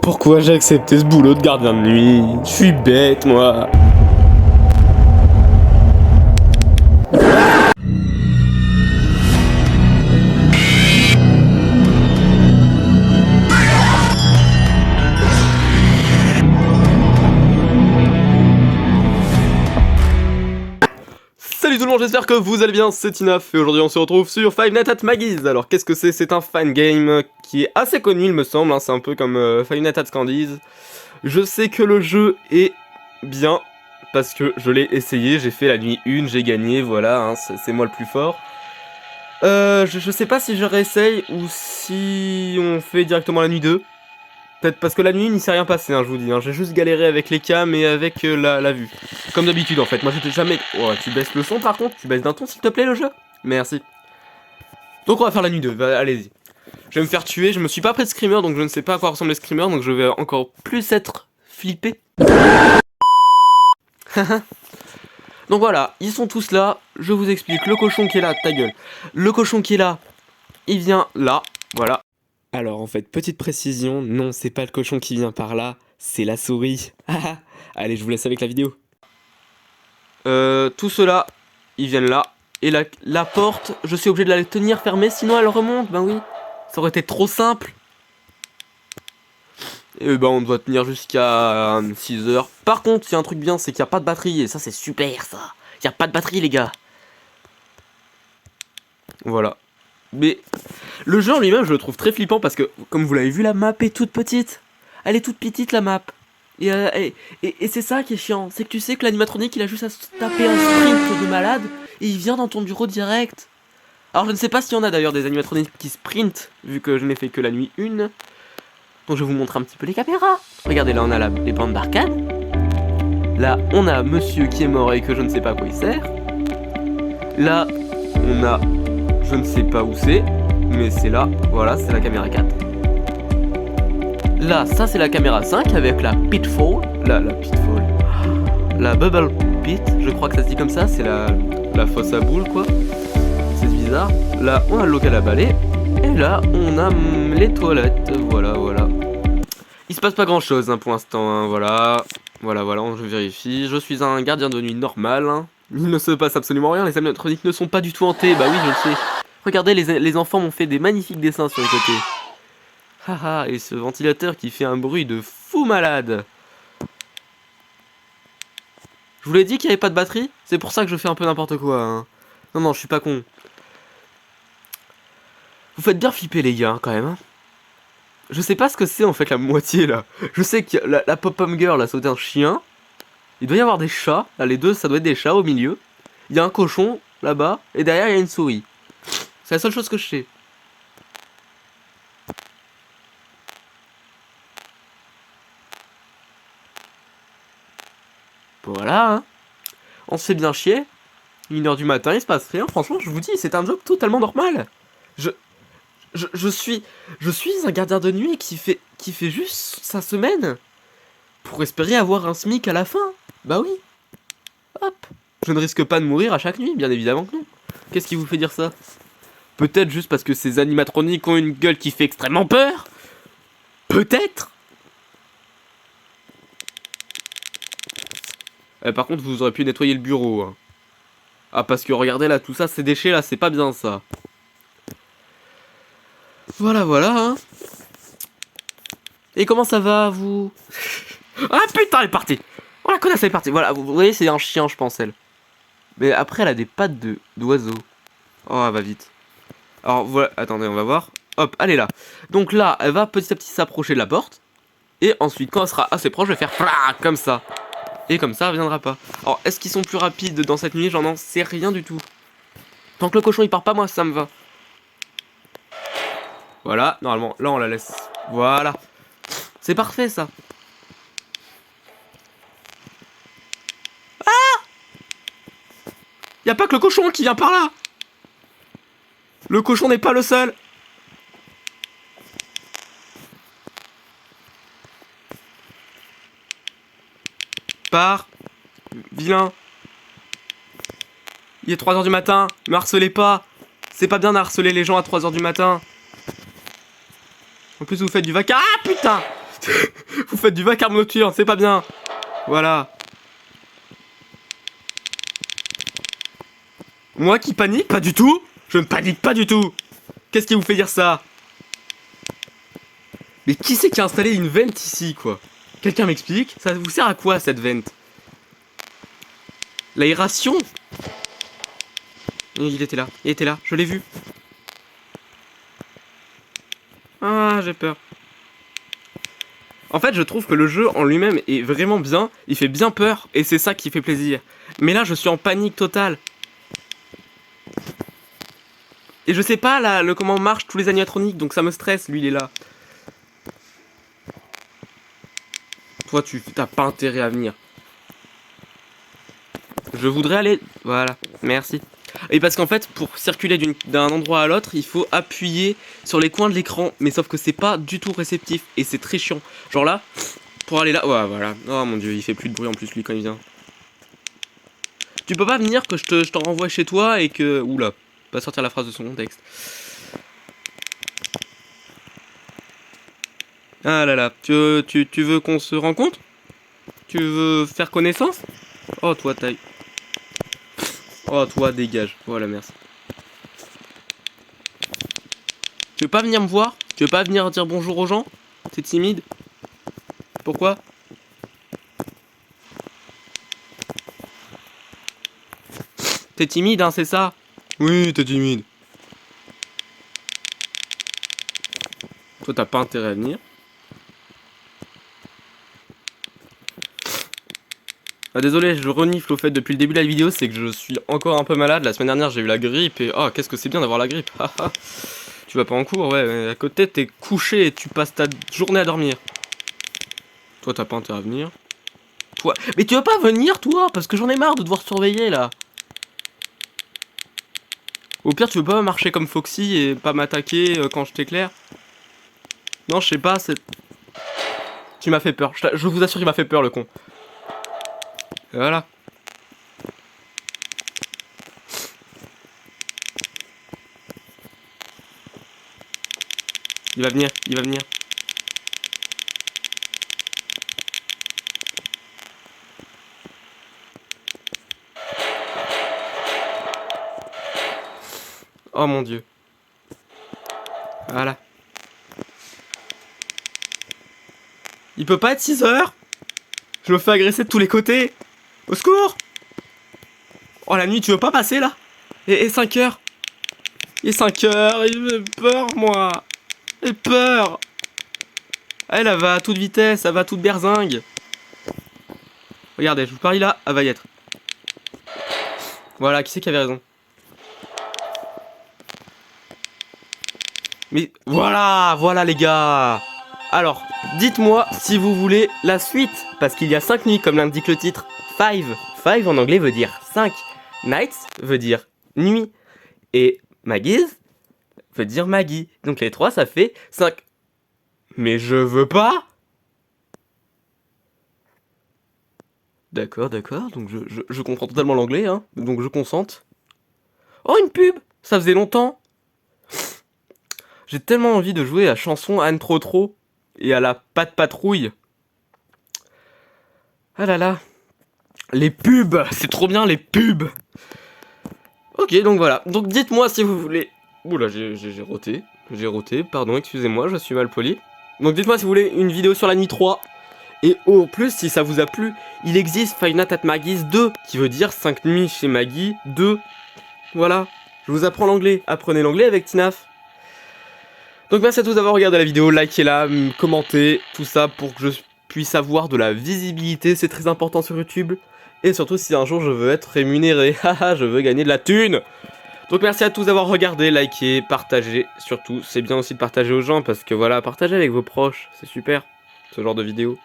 Pourquoi j'ai accepté ce boulot de gardien de nuit? Je suis bête, moi. Salut tout le monde, j'espère que vous allez bien, c'est Inaf et aujourd'hui on se retrouve sur Five Nights at Maggie's. Alors qu'est-ce que c'est? C'est un fan game qui est assez connu il me semble, hein. C'est un peu comme Five Nights at Candy's. Je sais que le jeu est bien parce que je l'ai essayé, j'ai fait la nuit 1, j'ai gagné, voilà, hein, c'est moi le plus fort. Je sais pas si je réessaye ou si on fait directement la nuit 2. Peut-être parce que la nuit, il n'y s'est rien passé, hein, je vous dis. Hein. J'ai juste galéré avec les cams et avec la vue. Comme d'habitude, en fait. Moi, j'étais jamais... Oh, tu baisses le son, par contre. Tu baisses d'un ton, s'il te plaît, le jeu. Merci. Donc, on va faire la nuit 2. Allez-y. Je vais me faire tuer. Je me suis pas pris de screamer, donc je ne sais pas à quoi ressemble les screamers. Donc, je vais encore plus être flippé. Donc, voilà. Ils sont tous là. Je vous explique. Le cochon qui est là, ta gueule. Le cochon qui est là, il vient là. Voilà. Alors en fait, petite précision, non, c'est pas le cochon qui vient par là, c'est la souris. Allez, je vous laisse avec la vidéo. Tout cela, ils viennent là. Et la porte, je suis obligé de la tenir fermée, sinon elle remonte, ben oui. Ça aurait été trop simple. Et ben on doit tenir jusqu'à 6 heures. Par contre, il y a un truc bien, c'est qu'il n'y a pas de batterie, et ça c'est super ça. Il n'y a pas de batterie les gars. Voilà. Mais le jeu en lui-même, je le trouve très flippant parce que, comme vous l'avez vu, la map est toute petite. Elle est toute petite, la map. Et c'est ça qui est chiant. C'est que tu sais que l'animatronique, il a juste à se taper un sprint de malade et il vient dans ton bureau direct. Alors, je ne sais pas s'il y en a d'ailleurs des animatroniques qui sprintent, vu que je n'ai fait que la nuit 1. Donc, je vais vous montrer un petit peu les caméras. Regardez, là, on a les bandes d'arcade. Là, on a monsieur qui est mort et que je ne sais pas à quoi il sert. Là, on a... Je ne sais pas où c'est, mais c'est là, voilà, c'est la caméra 4. Là, ça c'est la caméra 5 avec la pitfall, la bubble pit, je crois que ça se dit comme ça, c'est la fosse à boules quoi. C'est bizarre. Là, on a le local à balai, et là, on a les toilettes, voilà. Il se passe pas grand chose hein, pour l'instant, hein, voilà, je vérifie. Je suis un gardien de nuit normal, hein. Il ne se passe absolument rien, les animatroniques ne sont pas du tout hantés, bah oui je le sais. Regardez, les enfants m'ont fait des magnifiques dessins sur les côtés. Haha, et ce ventilateur qui fait un bruit de fou malade. Je vous l'ai dit qu'il n'y avait pas de batterie, c'est pour ça que je fais un peu n'importe quoi. Hein. Non, je suis pas con. Vous faites bien flipper les gars, quand même. Hein. Je sais pas ce que c'est en fait la moitié là. Je sais que la pop-up girl a sauté un chien. Il doit y avoir des chats, là les deux ça doit être des chats au milieu. Il y a un cochon là-bas, et derrière il y a une souris. C'est la seule chose que je sais. Voilà, hein. On se fait bien chier. 1h du matin, il se passe rien. Franchement, je vous dis, c'est un job totalement normal. Je suis un gardien de nuit qui fait juste sa semaine pour espérer avoir un SMIC à la fin. Bah oui. Hop. Je ne risque pas de mourir à chaque nuit, bien évidemment que non. Qu'est-ce qui vous fait dire ça? Peut-être juste parce que ces animatroniques ont une gueule qui fait extrêmement peur. Peut-être. Par contre, vous aurez pu nettoyer le bureau. Hein. Ah, parce que regardez là, tout ça, ces déchets là, c'est pas bien ça. Voilà, hein. Et comment ça va, vous? Ah putain, elle est partie. Oh la connasse, elle est partie. Voilà, vous voyez, c'est un chien, je pense, elle. Mais après, elle a des pattes d'oiseau. Oh, elle va vite. Alors voilà, attendez, on va voir. Hop, elle est là. Donc là, elle va petit à petit s'approcher de la porte. Et ensuite, quand elle sera assez proche, je vais faire comme ça. Et comme ça, elle reviendra pas. Alors, est-ce qu'ils sont plus rapides dans cette nuit? J'en sais rien du tout. Tant que le cochon il part pas, moi ça me va. Voilà, normalement, là on la laisse. Voilà. C'est parfait ça. Ah! Y a pas que le cochon qui vient par là. Le cochon n'est pas le seul. Pars. Vilain. Il est 3h du matin. Me harcelez pas. C'est pas bien d'harceler les gens à 3h du matin. En plus vous faites du vaca. Ah putain. Vous faites du vacarme nocturne, c'est pas bien. Voilà. Moi qui panique? Pas du tout. Je ne panique pas du tout. Qu'est-ce qui vous fait dire ça? Mais qui c'est qui a installé une vente ici, quoi? Quelqu'un m'explique? Ça vous sert à quoi, cette vente? L'aération? Il était là, je l'ai vu. Ah, j'ai peur. En fait, je trouve que le jeu en lui-même est vraiment bien. Il fait bien peur, et c'est ça qui fait plaisir. Mais là, je suis en panique totale. Et je sais pas là, comment marchent tous les animatroniques, donc ça me stresse, lui il est là. Toi tu t'as pas intérêt à venir. Je voudrais aller... Voilà, merci. Et parce qu'en fait, pour circuler d'un endroit à l'autre, il faut appuyer sur les coins de l'écran. Mais sauf que c'est pas du tout réceptif, et c'est très chiant. Genre là, pour aller là... Ouais, voilà. Oh mon dieu, il fait plus de bruit en plus lui quand il vient. Tu peux pas venir que je t'en renvoie chez toi et que... Oula. Pas sortir la phrase de son contexte. Ah là là, tu veux qu'on se rencontre? Tu veux faire connaissance? Oh toi taille. Oh toi dégage. Voilà merci. Tu veux pas venir me voir? Tu veux pas venir dire bonjour aux gens? T'es timide? Pourquoi? T'es timide hein, c'est ça? Oui, t'es timide. Toi, t'as pas intérêt à venir. Ah, désolé, je renifle au fait depuis le début de la vidéo, c'est que je suis encore un peu malade. La semaine dernière, j'ai eu la grippe et... Oh, qu'est-ce que c'est bien d'avoir la grippe. Tu vas pas en cours, ouais, mais à côté, t'es couché et tu passes ta journée à dormir. Toi, t'as pas intérêt à venir. Toi... Mais tu vas pas venir, toi? Parce que j'en ai marre de devoir surveiller, là. Au pire, tu veux pas marcher comme Foxy et pas m'attaquer quand je t'éclaire? Non, je sais pas, c'est... Tu m'as fait peur. Je vous assure, il m'a fait peur, le con. Et voilà. Il va venir, il va venir. Oh mon dieu. Voilà. Il peut pas être 6 heures? Je me fais agresser de tous les côtés. Au secours! Oh la nuit, tu veux pas passer là? Et 5 heures? Et 5 heures, il me peur moi. J'ai peur. Elle va à toute vitesse, elle va à toute berzingue. Regardez, je vous parie là, elle va y être. Voilà, qui c'est qui avait raison? Mais voilà, voilà les gars. Alors, dites-moi si vous voulez la suite, parce qu'il y a 5 nuits, comme l'indique le titre. 5. 5 en anglais veut dire 5. Nights veut dire nuit. Et Maggie's veut dire Maggie. Donc les 3, ça fait 5. Mais je veux pas. D'accord, d'accord. Donc je comprends totalement l'anglais, hein. Donc je consente. Oh, une pub! Ça faisait longtemps. J'ai tellement envie de jouer à chanson Anne Trotro et à la Patte Patrouille. Ah là là. Les pubs, c'est trop bien les pubs. Ok, donc voilà. Donc dites-moi si vous voulez... Oula, j'ai roté. J'ai roté, pardon, excusez-moi, je suis mal poli. Donc dites-moi si vous voulez une vidéo sur la nuit 3. Et au plus, si ça vous a plu, il existe Five Nights at Maggie's 2, qui veut dire 5 nuits chez Maggie 2. Voilà, je vous apprends l'anglais. Apprenez l'anglais avec Tinaf. Donc merci à tous d'avoir regardé la vidéo, likez-la, commentez, tout ça pour que je puisse avoir de la visibilité, c'est très important sur YouTube. Et surtout si un jour je veux être rémunéré, haha, je veux gagner de la thune. Donc merci à tous d'avoir regardé, liké, partagé, surtout, c'est bien aussi de partager aux gens parce que voilà, partagez avec vos proches, c'est super, ce genre de vidéo.